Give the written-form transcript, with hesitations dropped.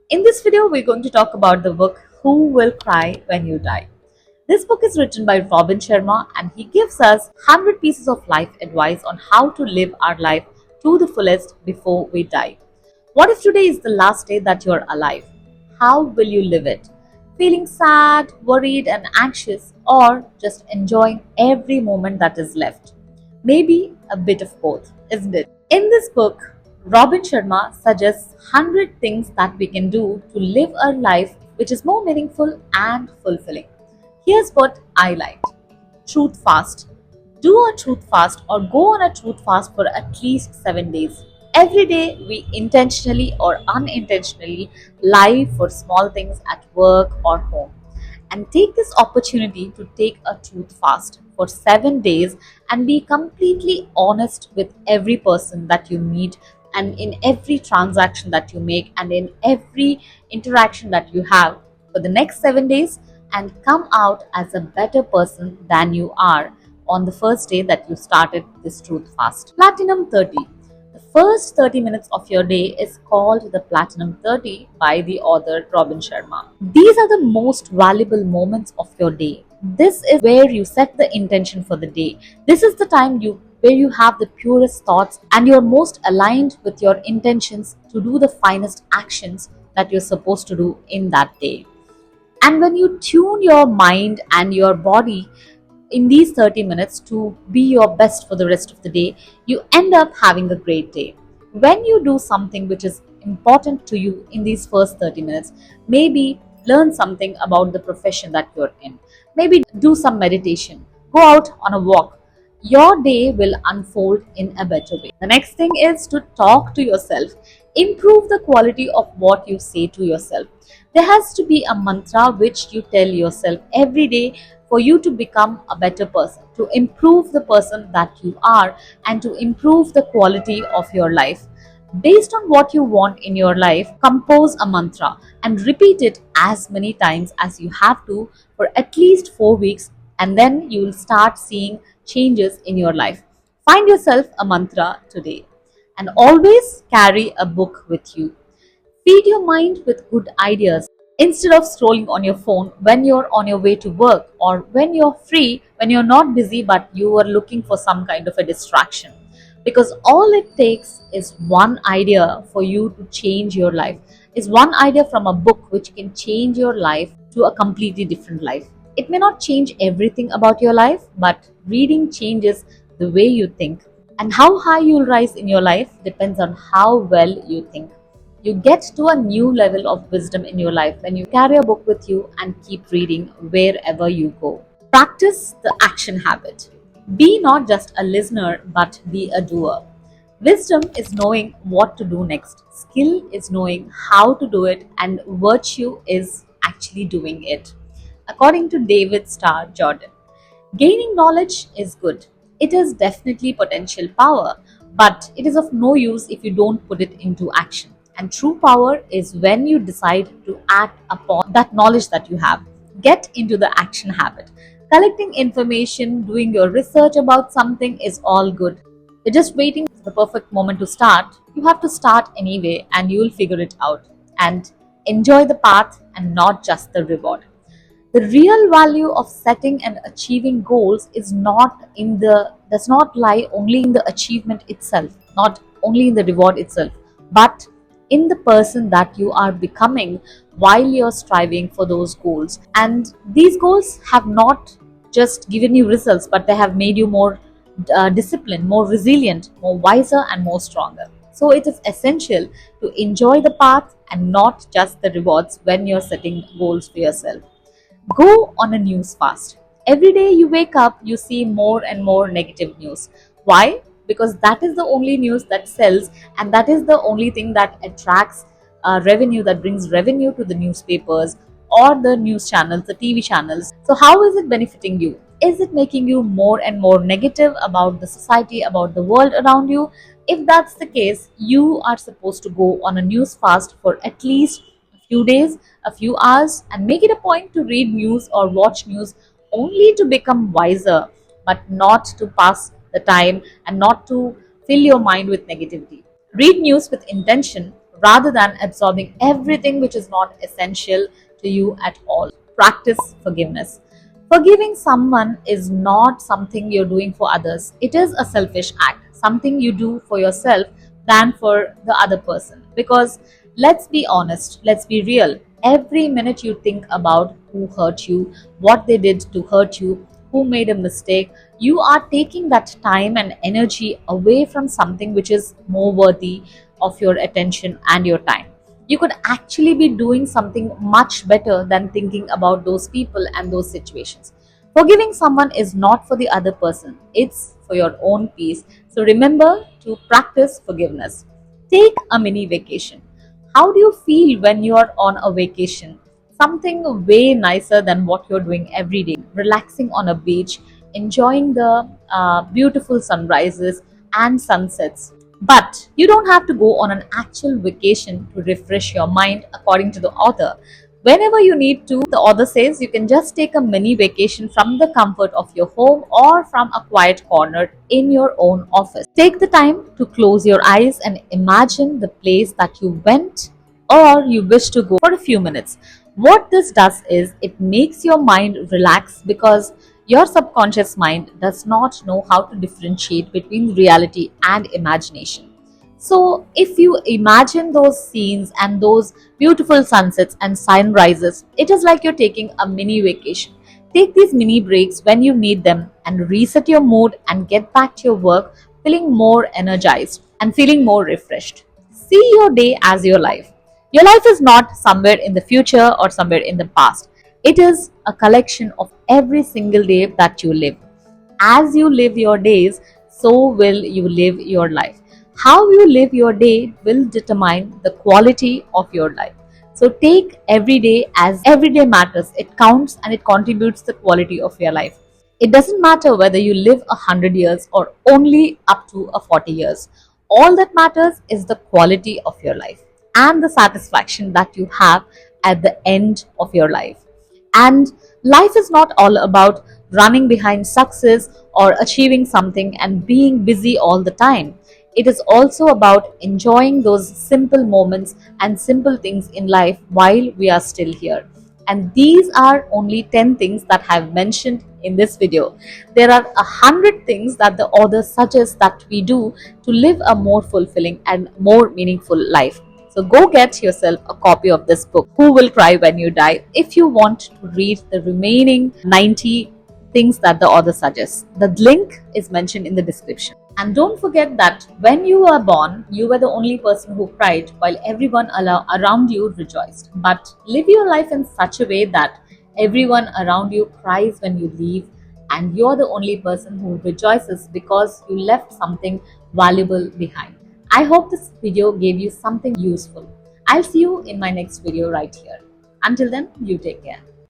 In this video, we're going to talk about the book Who Will Cry When You Die. This book is written by Robin Sharma and he gives us 100 pieces of life advice on how to live our life to the fullest before we die. What if today is the last day that you're alive? How will you live it? Feeling sad, worried, and anxious, or just enjoying every moment that is left? Maybe a bit of both, isn't it? In this book, Robin Sharma suggests 100 things that we can do to live a life which is more meaningful and fulfilling. Here's what I liked. Truth fast. Do a truth fast or go on a truth fast for at least 7 days. Every day, we intentionally or unintentionally lie for small things at work or home. And take this opportunity to take a truth fast for 7 days and be completely honest with every person that you meet and in every transaction that you make and in every interaction that you have for the next 7 days and come out as a better person than you are on the first day that you started this truth fast. Platinum 30. The first 30 minutes of your day is called the Platinum 30 by the author Robin Sharma. These are the most valuable moments of your day. This is where you set the intention for the day. This is the time where you have the purest thoughts and you're most aligned with your intentions to do the finest actions that you're supposed to do in that day. And when you tune your mind and your body in these 30 minutes to be your best for the rest of the day, you end up having a great day. When you do something which is important to you in these first 30 minutes, maybe learn something about the profession that you're in, maybe do some meditation, go out on a walk, your day will unfold in a better way. The next thing is to talk to yourself. Improve the quality of what you say to yourself. There has to be a mantra which you tell yourself every day for you to become a better person, to improve the person that you are, and to improve the quality of your life. Based on what you want in your life, compose a mantra and repeat it as many times as you have to for at least 4 weeks, and then you will start seeing changes in your life. Find yourself a mantra today and always carry a book with you. Feed your mind with good ideas instead of scrolling on your phone when you're on your way to work or when you're free, when you're not busy but you are looking for some kind of a distraction. Because all it takes is one idea for you to change your life, is one idea from a book which can change your life to a completely different life. It may not change everything about your life, but reading changes the way you think. And how high you'll rise in your life depends on how well you think. You get to a new level of wisdom in your life when you carry a book with you and keep reading wherever you go. Practice the action habit. Be not just a listener, but be a doer. Wisdom is knowing what to do next. Skill is knowing how to do it, and virtue is actually doing it. According to David Starr Jordan, gaining knowledge is good. It is definitely potential power, but it is of no use if you don't put it into action. And true power is when you decide to act upon that knowledge that you have. Get into the action habit. Collecting information, doing your research about something is all good. You're just waiting for the perfect moment to start. You have to start anyway and you'll figure it out. And enjoy the path and not just the reward. The real value of setting and achieving goals does not lie only in the achievement itself, not only in the reward itself, but in the person that you are becoming while you're striving for those goals. And these goals have not just given you results, but they have made you more disciplined, more resilient, more wiser, and more stronger. So it is essential to enjoy the path and not just the rewards when you're setting goals for yourself. Go on a news fast. Every day you wake up, you see more and more negative news. Why? Because that is the only news that sells, and that is the only thing that attracts revenue, that brings revenue to the newspapers or the news channels, the TV channels. So, how is it benefiting you? Is it making you more and more negative about the society, about the world around you? If that's the case, you are supposed to go on a news fast for at least a few days, a few hours, and make it a point to read news or watch news only to become wiser, but not to pass the time and not to fill your mind with negativity. Read news with intention, rather than absorbing everything which is not essential to you at all. Practice forgiveness. Forgiving someone is not something you're doing for others. It is a selfish act, something you do for yourself than for the other person. Because let's be honest, let's be real. Every minute you think about who hurt you, what they did to hurt you, who made a mistake, you are taking that time and energy away from something which is more worthy of your attention and your time. You could actually be doing something much better than thinking about those people and those situations. Forgiving someone is not for the other person, it's for your own peace. So remember to practice forgiveness. Take a mini vacation. How do you feel when you are on a vacation? Something way nicer than what you're doing every day. Relaxing on a beach, enjoying the beautiful sunrises and sunsets. But you don't have to go on an actual vacation to refresh your mind, according to the author. Whenever you need to, the author says you can just take a mini vacation from the comfort of your home or from a quiet corner in your own office. Take the time to close your eyes and imagine the place that you went or you wish to go for a few minutes. What this does is it makes your mind relax because your subconscious mind does not know how to differentiate between reality and imagination. So, if you imagine those scenes and those beautiful sunsets and sunrises, it is like you're taking a mini vacation. Take these mini breaks when you need them and reset your mood and get back to your work feeling more energized and feeling more refreshed. See your day as your life. Your life is not somewhere in the future or somewhere in the past. It is a collection of every single day that you live. As you live your days, so will you live your life. How you live your day will determine the quality of your life. So take every day as every day matters. It counts and it contributes the quality of your life. It doesn't matter whether you live 100 years or only up to a 40 years. All that matters is the quality of your life and the satisfaction that you have at the end of your life. And life is not all about running behind success or achieving something and being busy all the time. It is also about enjoying those simple moments and simple things in life while we are still here. And these are only 10 things that I have mentioned in this video. There are 100 things that the author suggests that we do to live a more fulfilling and more meaningful life. So go get yourself a copy of this book, Who Will Cry When You Die, if you want to read the remaining 90 things that the author suggests. The link is mentioned in the description. And don't forget that when you were born, you were the only person who cried while everyone around you rejoiced. But live your life in such a way that everyone around you cries when you leave, and you're the only person who rejoices because you left something valuable behind. I hope this video gave you something useful. I'll see you in my next video right here. Until then, you take care.